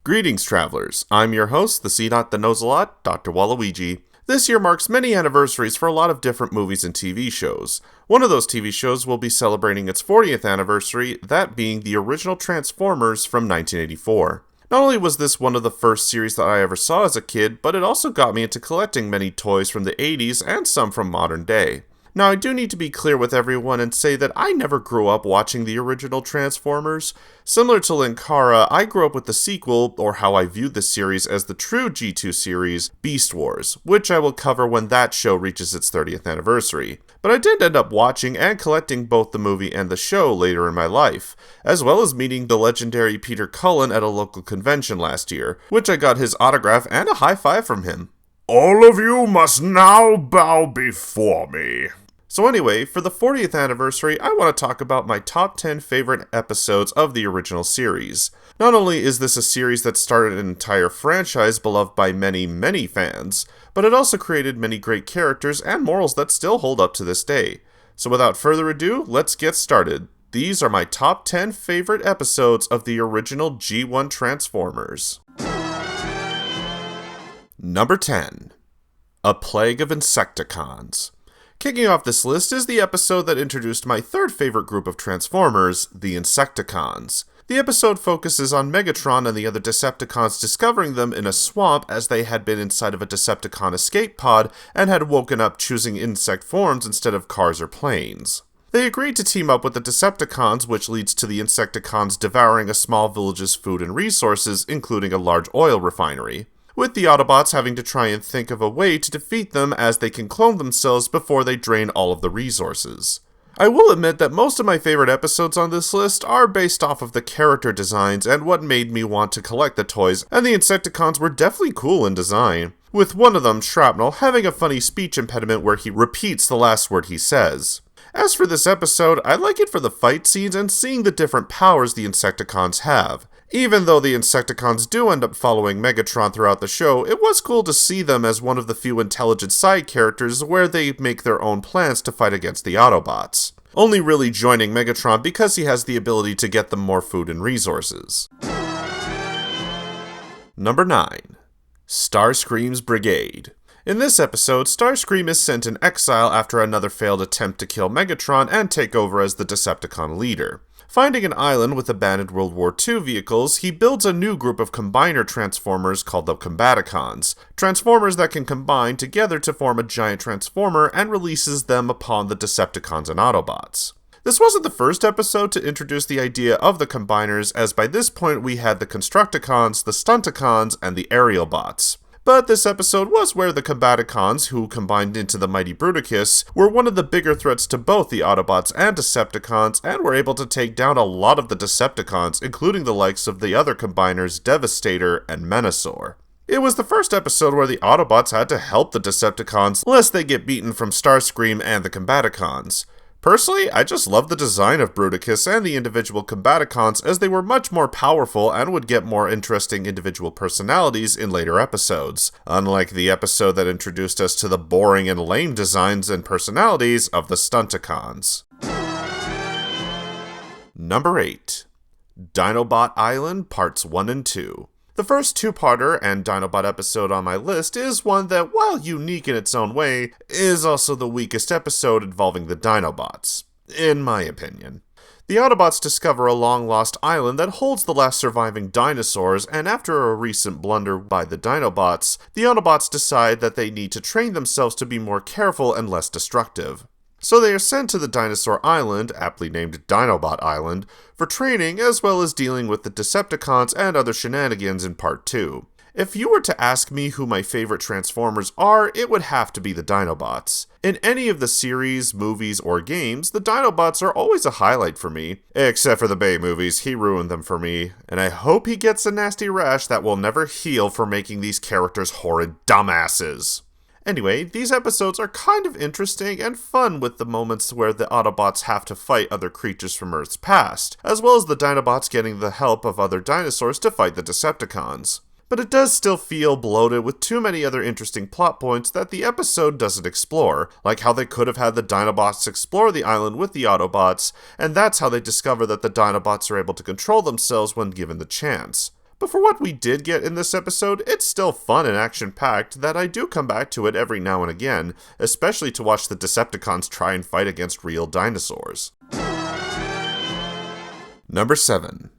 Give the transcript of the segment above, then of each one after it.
Greetings, travelers. I'm your host, the C-Dot that knows a lot, Dr. Waluigi. This year marks many anniversaries for a lot of different movies and TV shows. One of those TV shows will be celebrating its 40th anniversary, that being the original Transformers from 1984. Not only was this one of the first series that I ever saw as a kid, but it also got me into collecting many toys from the 80s and some from modern day. Now, I do need to be clear with everyone and say that I never grew up watching the original Transformers. Similar to Linkara, I grew up with the sequel, or how I viewed the series as the true G2 series, Beast Wars, which I will cover when that show reaches its 30th anniversary. But I did end up watching and collecting both the movie and the show later in my life, as well as meeting the legendary Peter Cullen at a local convention last year, which I got his autograph and a high five from him. All of you must now bow before me. So anyway, for the 40th anniversary, I want to talk about my top 10 favorite episodes of the original series. Not only is this a series that started an entire franchise beloved by many, many fans, but it also created many great characters and morals that still hold up to this day. So without further ado, let's get started. These are my top 10 favorite episodes of the original G1 Transformers. Number 10. A Plague of Insecticons. Kicking off this list is the episode that introduced my third favorite group of Transformers, the Insecticons. The episode focuses on Megatron and the other Decepticons discovering them in a swamp as they had been inside of a Decepticon escape pod and had woken up choosing insect forms instead of cars or planes. They agreed to team up with the Decepticons, which leads to the Insecticons devouring a small village's food and resources, including a large oil refinery, with the Autobots having to try and think of a way to defeat them as they can clone themselves before they drain all of the resources. I will admit that most of my favorite episodes on this list are based off of the character designs and what made me want to collect the toys, and the Insecticons were definitely cool in design, with one of them, Shrapnel, having a funny speech impediment where he repeats the last word he says. As for this episode, I like it for the fight scenes and seeing the different powers the Insecticons have. Even though the Insecticons do end up following Megatron throughout the show, it was cool to see them as one of the few intelligent side characters where they make their own plans to fight against the Autobots, only really joining Megatron because he has the ability to get them more food and resources. Number 9. Starscream's Brigade. In this episode, Starscream is sent in exile after another failed attempt to kill Megatron and take over as the Decepticon leader. Finding an island with abandoned World War II vehicles, he builds a new group of combiner Transformers called the Combaticons, Transformers that can combine together to form a giant Transformer and releases them upon the Decepticons and Autobots. This wasn't the first episode to introduce the idea of the Combiners, as by this point we had the Constructicons, the Stunticons, and the Aerial Bots. But this episode was where the Combaticons, who combined into the mighty Bruticus, were one of the bigger threats to both the Autobots and Decepticons, and were able to take down a lot of the Decepticons, including the likes of the other Combiners Devastator and Menasor. It was the first episode where the Autobots had to help the Decepticons, lest they get beaten from Starscream and the Combaticons. Personally, I just love the design of Bruticus and the individual Combaticons as they were much more powerful and would get more interesting individual personalities in later episodes, unlike the episode that introduced us to the boring and lame designs and personalities of the Stunticons. Number 8. Dinobot Island Parts 1 and 2. The first two-parter and Dinobot episode on my list is one that, while unique in its own way, is also the weakest episode involving the Dinobots, in my opinion. The Autobots discover a long-lost island that holds the last surviving dinosaurs, and after a recent blunder by the Dinobots, the Autobots decide that they need to train themselves to be more careful and less destructive. So they are sent to the Dinosaur Island, aptly named Dinobot Island, for training as well as dealing with the Decepticons and other shenanigans in Part 2. If you were to ask me who my favorite Transformers are, it would have to be the Dinobots. In any of the series, movies, or games, the Dinobots are always a highlight for me. Except for the Bay movies, he ruined them for me, and I hope he gets a nasty rash that will never heal for making these characters horrid dumbasses. Anyway, these episodes are kind of interesting and fun with the moments where the Autobots have to fight other creatures from Earth's past, as well as the Dinobots getting the help of other dinosaurs to fight the Decepticons. But it does still feel bloated with too many other interesting plot points that the episode doesn't explore, like how they could have had the Dinobots explore the island with the Autobots, and that's how they discover that the Dinobots are able to control themselves when given the chance. But for what we did get in this episode, it's still fun and action-packed that I do come back to it every now and again, especially to watch the Decepticons try and fight against real dinosaurs. Number 7.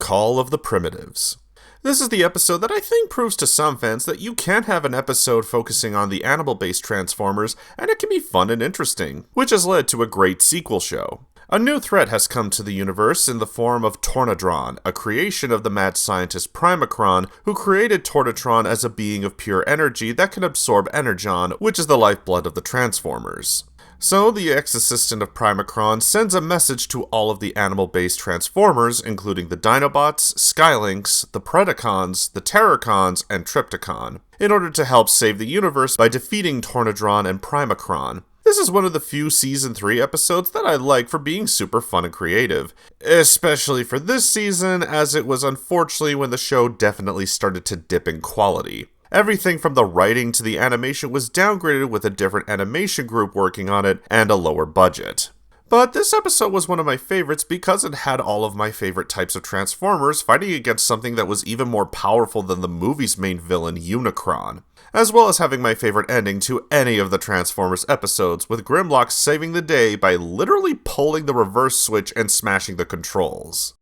Call of the Primitives. This is the episode that I think proves to some fans that you can have an episode focusing on the animal-based Transformers, and it can be fun and interesting, which has led to a great sequel show. A new threat has come to the universe in the form of Tornadron, a creation of the mad scientist Primacron, who created Tornadron as a being of pure energy that can absorb Energon, which is the lifeblood of the Transformers. So, the ex-assistant of Primacron sends a message to all of the animal-based Transformers, including the Dinobots, Skylynx, the Predacons, the Terrorcons, and Trypticon, in order to help save the universe by defeating Tornadron and Primacron. This is one of the few Season 3 episodes that I like for being super fun and creative, especially for this season, as it was unfortunately when the show definitely started to dip in quality. Everything from the writing to the animation was downgraded with a different animation group working on it and a lower budget. But this episode was one of my favorites because it had all of my favorite types of Transformers fighting against something that was even more powerful than the movie's main villain, Unicron, as well as having my favorite ending to any of the Transformers episodes, with Grimlock saving the day by literally pulling the reverse switch and smashing the controls.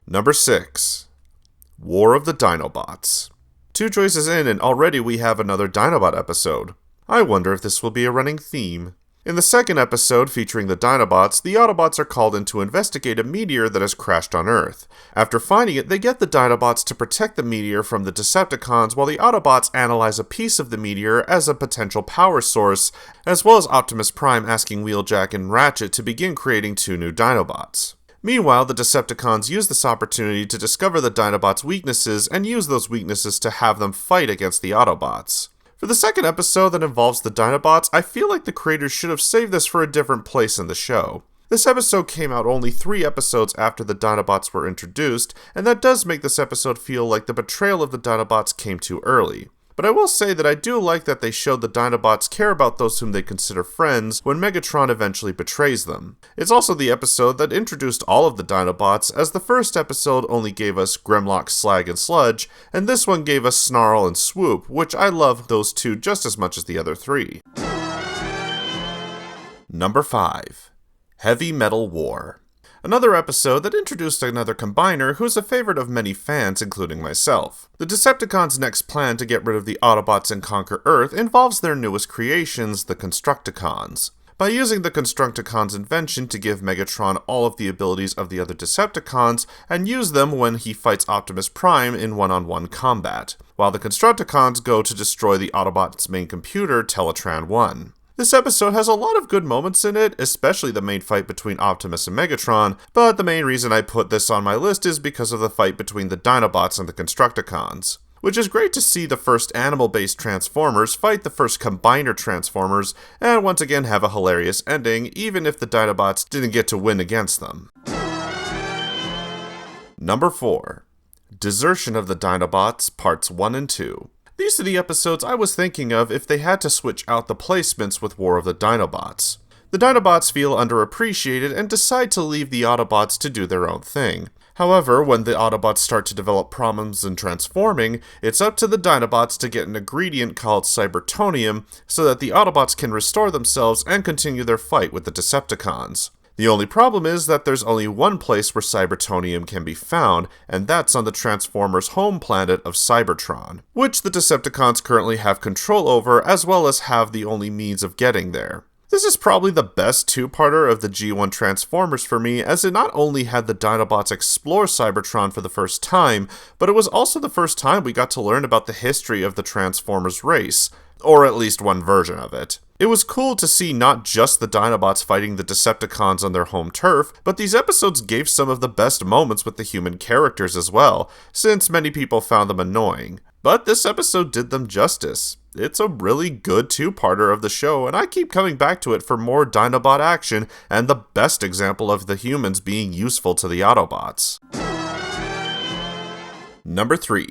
Number 6. War of the Dinobots. 2 choices in and already we have another Dinobot episode. I wonder if this will be a running theme. In the second episode featuring the Dinobots, the Autobots are called in to investigate a meteor that has crashed on Earth. After finding it, they get the Dinobots to protect the meteor from the Decepticons while the Autobots analyze a piece of the meteor as a potential power source, as well as Optimus Prime asking Wheeljack and Ratchet to begin creating 2 new Dinobots. Meanwhile, the Decepticons use this opportunity to discover the Dinobots' weaknesses and use those weaknesses to have them fight against the Autobots. For the second episode that involves the Dinobots, I feel like the creators should have saved this for a different place in the show. This episode came out only 3 episodes after the Dinobots were introduced, and that does make this episode feel like the betrayal of the Dinobots came too early. But I will say that I do like that they showed the Dinobots care about those whom they consider friends when Megatron eventually betrays them. It's also the episode that introduced all of the Dinobots, as the first episode only gave us Grimlock, Slag, and Sludge, and this one gave us Snarl and Swoop, which I love those 2 just as much as the other 3. Number 5. Heavy Metal War. Another episode that introduced another combiner who's a favorite of many fans, including myself. The Decepticons' next plan to get rid of the Autobots and conquer Earth involves their newest creations, the Constructicons. By using the Constructicons' invention to give Megatron all of the abilities of the other Decepticons, and use them when he fights Optimus Prime in one-on-one combat, while the Constructicons go to destroy the Autobots' main computer, Teletran 1. This episode has a lot of good moments in it, especially the main fight between Optimus and Megatron, but the main reason I put this on my list is because of the fight between the Dinobots and the Constructicons. Which is great to see the first animal-based Transformers fight the first Combiner Transformers, and once again have a hilarious ending, even if the Dinobots didn't get to win against them. Number 4. Desertion of the Dinobots, Parts 1 and 2. These are the episodes I was thinking of if they had to switch out the placements with War of the Dinobots. The Dinobots feel underappreciated and decide to leave the Autobots to do their own thing. However, when the Autobots start to develop problems in transforming, it's up to the Dinobots to get an ingredient called Cybertonium so that the Autobots can restore themselves and continue their fight with the Decepticons. The only problem is that there's only one place where Cybertonium can be found, and that's on the Transformers' home planet of Cybertron, which the Decepticons currently have control over as well as have the only means of getting there. This is probably the best 2-parter of the G1 Transformers for me, as it not only had the Dinobots explore Cybertron for the first time, but it was also the first time we got to learn about the history of the Transformers race, or at least one version of it. It was cool to see not just the Dinobots fighting the Decepticons on their home turf, but these episodes gave some of the best moments with the human characters as well, since many people found them annoying. But this episode did them justice. It's a really good 2-parter of the show, and I keep coming back to it for more Dinobot action and the best example of the humans being useful to the Autobots. Number 3.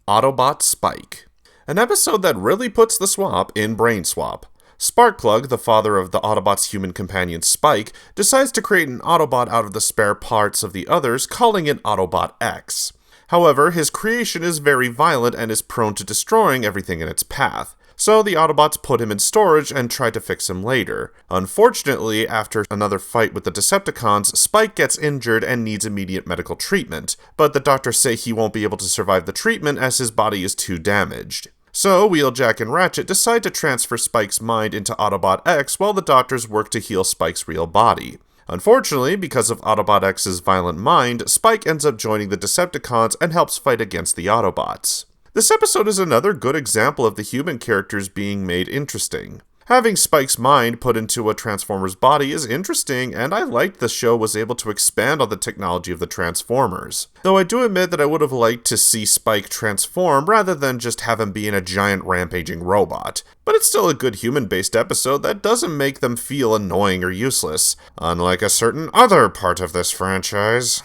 Autobot Spike. An episode that really puts the swap in Brain Swap. Sparkplug, the father of the Autobots' human companion Spike, decides to create an Autobot out of the spare parts of the others, calling it Autobot X. However, his creation is very violent and is prone to destroying everything in its path. So the Autobots put him in storage and try to fix him later. Unfortunately, after another fight with the Decepticons, Spike gets injured and needs immediate medical treatment, but the doctors say he won't be able to survive the treatment as his body is too damaged. So, Wheeljack and Ratchet decide to transfer Spike's mind into Autobot X while the doctors work to heal Spike's real body. Unfortunately, because of Autobot X's violent mind, Spike ends up joining the Decepticons and helps fight against the Autobots. This episode is another good example of the human characters being made interesting. Having Spike's mind put into a Transformer's body is interesting, and I liked the show was able to expand on the technology of the Transformers. Though I do admit that I would have liked to see Spike transform rather than just have him being a giant rampaging robot. But it's still a good human-based episode that doesn't make them feel annoying or useless, unlike a certain other part of this franchise.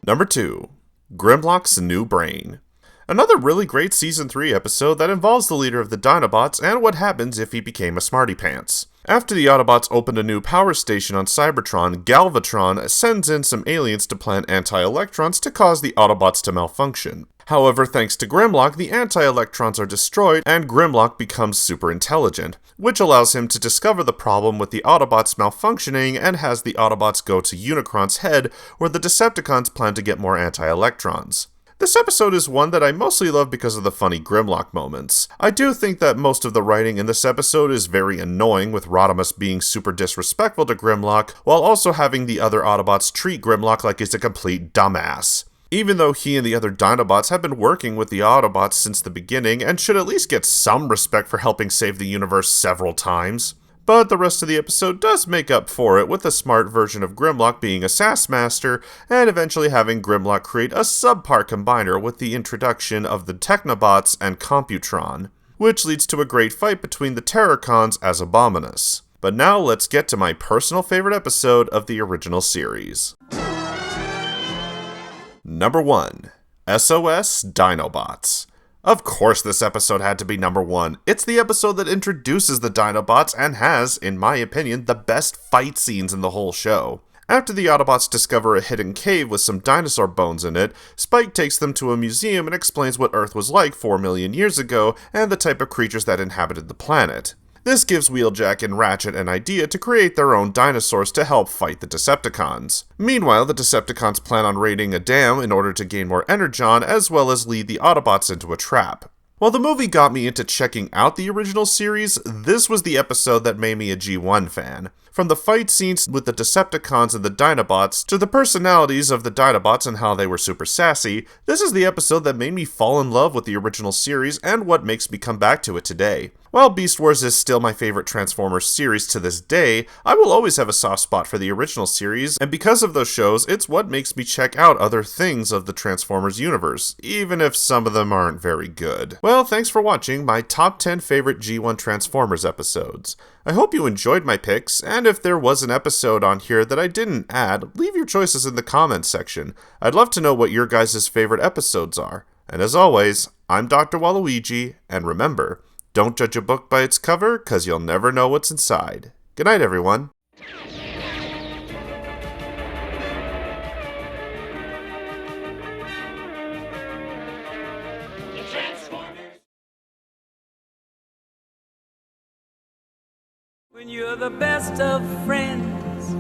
Number 2. Grimlock's New Brain. Another really great Season 3 episode that involves the leader of the Dinobots and what happens if he became a smarty pants. After the Autobots opened a new power station on Cybertron, Galvatron sends in some aliens to plant anti-electrons to cause the Autobots to malfunction. However, thanks to Grimlock, the anti-electrons are destroyed and Grimlock becomes super intelligent, which allows him to discover the problem with the Autobots malfunctioning and has the Autobots go to Unicron's head where the Decepticons plan to get more anti-electrons. This episode is one that I mostly love because of the funny Grimlock moments. I do think that most of the writing in this episode is very annoying, with Rodimus being super disrespectful to Grimlock, while also having the other Autobots treat Grimlock like he's a complete dumbass. Even though he and the other Dinobots have been working with the Autobots since the beginning, and should at least get some respect for helping save the universe several times. But the rest of the episode does make up for it, with the smart version of Grimlock being a SAS Master, and eventually having Grimlock create a subpar combiner with the introduction of the Technobots and Computron, which leads to a great fight between the Terrorcons as Abominus. But now let's get to my personal favorite episode of the original series. Number 1. SOS Dinobots. Of course this episode had to be number 1. It's the episode that introduces the Dinobots and has, in my opinion, the best fight scenes in the whole show. After the Autobots discover a hidden cave with some dinosaur bones in it, Spike takes them to a museum and explains what Earth was like 4 million years ago and the type of creatures that inhabited the planet. This gives Wheeljack and Ratchet an idea to create their own dinosaurs to help fight the Decepticons. Meanwhile, the Decepticons plan on raiding a dam in order to gain more energon, as well as lead the Autobots into a trap. While the movie got me into checking out the original series, this was the episode that made me a G1 fan. From the fight scenes with the Decepticons and the Dinobots, to the personalities of the Dinobots and how they were super sassy, this is the episode that made me fall in love with the original series and what makes me come back to it today. While Beast Wars is still my favorite Transformers series to this day, I will always have a soft spot for the original series, and because of those shows, it's what makes me check out other things of the Transformers universe, even if some of them aren't very good. Well, thanks for watching my top 10 favorite G1 Transformers episodes. I hope you enjoyed my picks, and if there was an episode on here that I didn't add, leave your choices in the comments section. I'd love to know what your guys' favorite episodes are. And as always, I'm Dr. Waluigi, and remember, don't judge a book by its cover, 'cause you'll never know what's inside. Good night, everyone. When you're the best of friends